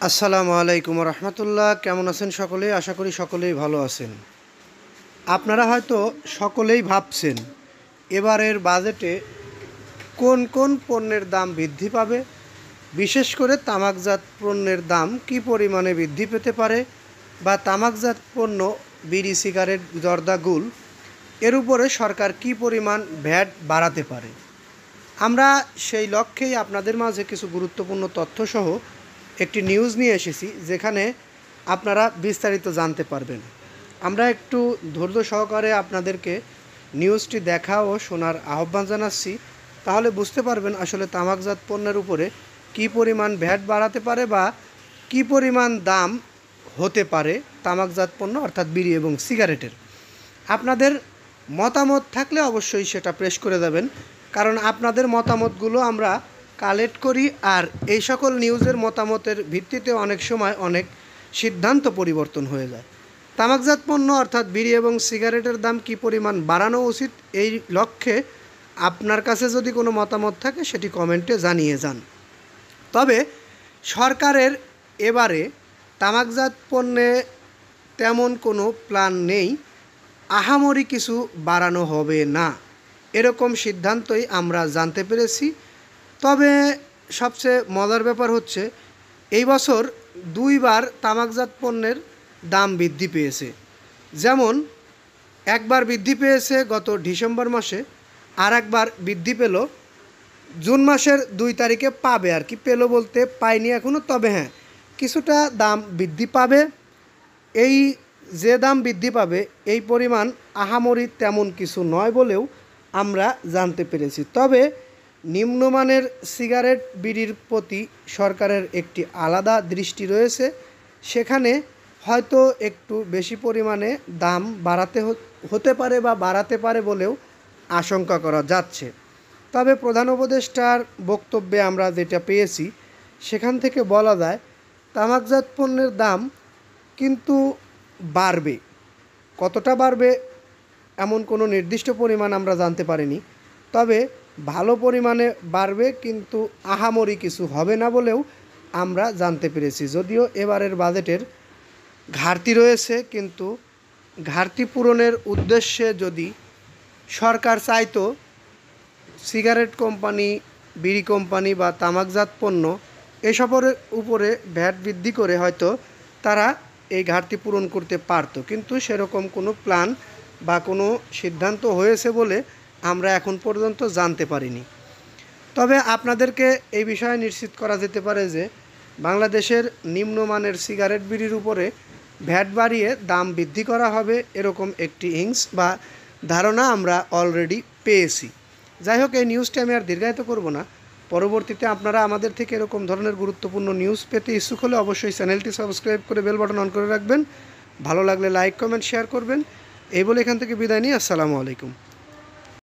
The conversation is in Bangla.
আসসালামু আলাইকুম রহমতুল্লাহ। কেমন আছেন সকলে? আশা করি সকলেই ভালো আছেন। আপনারা হয়তো সকলেই ভাবছেন এবারের বাজেটে কোন কোন পণ্যের দাম বৃদ্ধি পাবে, বিশেষ করে তামাকজাত পণ্যের দাম কী পরিমাণে বৃদ্ধি পেতে পারে, বা তামাকজাত পণ্য বিড়ি, সিগারেট, জর্দা, গুল এর উপরে সরকার কী পরিমাণ ভ্যাট বাড়াতে পারে। আমরা সেই লক্ষ্যেই আপনাদের মাঝে কিছু গুরুত্বপূর্ণ তথ্যসহ একটি নিউজ নিয়ে এসেছি, যেখানে আপনারা বিস্তারিত জানতে পারবেন। আমরা একটু ধৈর্য সহকারে আপনাদেরকে নিউজটি দেখা ও শোনার আহ্বান জানাচ্ছি, তাহলে বুঝতে পারবেন আসলে তামাকজাত পণ্যের উপরে কী পরিমাণ ভ্যাট বাড়াতে পারে বা কী পরিমাণ দাম হতে পারে তামাকজাত পণ্য অর্থাৎ বিড়ি এবং সিগারেটের। আপনাদের মতামত থাকলে অবশ্যই সেটা প্রেস করে দেবেন, কারণ আপনাদের মতামতগুলো আমরা কালেক্ট করি, আর এই সকল নিউজের মতামতের ভিত্তিতে অনেক সময় অনেক সিদ্ধান্ত পরিবর্তন হয়ে যায়। তামাকজাত পণ্য অর্থাৎ বিড়ি এবং সিগারেটের দাম কী পরিমাণ বাড়ানো উচিত, এই লক্ষ্যে আপনার কাছে যদি কোনো মতামত থাকে সেটি কমেন্টে জানিয়ে যান। তবে সরকারের এবারে তামাকজাত পণ্যে তেমন কোনো প্ল্যান নেই, আহামরি কিছু বাড়ানো হবে না, এরকম সিদ্ধান্তই আমরা জানতে পেরেছি। তবে সবচেয়ে মজার ব্যাপার হচ্ছে এই বছর দুইবার তামাকজাত পণ্যের দাম বৃদ্ধি পেয়েছে। যেমন একবার বৃদ্ধি পেয়েছে গত ডিসেম্বর মাসে, আর একবার বৃদ্ধি পেল জুন মাসের 2 তারিখে পাবে, আর কি পেলো বলতে পাইনি এখনও, তবে হ্যাঁ কিছুটা দাম বৃদ্ধি পাবে। এই যে দাম বৃদ্ধি পাবে এই পরিমাণ আহামরি তেমন কিছু নয় বলেও আমরা জানতে পেরেছি। তবে নিম্নমানের সিগারেট, বিড়ির প্রতি সরকারের একটি আলাদা দৃষ্টি রয়েছে, সেখানে হয়তো একটু বেশি পরিমাণে দাম হতে পারে বা বাড়াতে পারে বলেও আশঙ্কা করা যাচ্ছে। তবে প্রধান উপদেষ্টার বক্তব্যে আমরা যেটা পেয়েছি সেখান থেকে বলা যায় তামাকজাত পণ্যের দাম কিন্তু বাড়বে। কতটা বাড়বে এমন কোনো নির্দিষ্ট পরিমাণ আমরা জানতে পারিনি, তবে ভালো পরিমাণে বাড়বে, কিন্তু আহামরি কিছু হবে না বলেও আমরা জানতে পেরেছি। যদিও এবারের বাজেটের ঘাটতি রয়েছে, কিন্তু ঘাটতি পূরণের উদ্দেশ্যে যদি সরকার চাইতো সিগারেট কোম্পানি, বিড়ি কোম্পানি বা তামাকজাত পণ্য এসবের উপরে ভ্যাট বৃদ্ধি করে হয়তো তারা এই ঘাটতি পূরণ করতে পারতো, কিন্তু সেরকম কোনো প্ল্যান বা কোনো সিদ্ধান্ত হয়েছে বলে আমরা এখন পর্যন্ত জানতে পারিনি। তবে আপনাদেরকে এই বিষয়ে নিশ্চিত করা যেতে পারে যে বাংলাদেশের নিম্নমানের সিগারেট, বিড়ির উপরে ভ্যাট বাড়িয়ে দাম বৃদ্ধি করা হবে, এরকম একটি বা ধারণা আমরা অলরেডি পেয়েছি। যাই হোক, এই নিউজটি আমি আর দীর্ঘায়িত করব না। পরবর্তীতে আপনারা আমাদের থেকে এরকম ধরনের গুরুত্বপূর্ণ নিউজ পেতে ইচ্ছুক হলে অবশ্যই চ্যানেলটি সাবস্ক্রাইব করে বেল বাটন অন করে রাখবেন। ভালো লাগলে লাইক, কমেন্ট, শেয়ার করবেন। এই বলে এখান থেকে বিদায় নিই। আসসালামু আলাইকুম।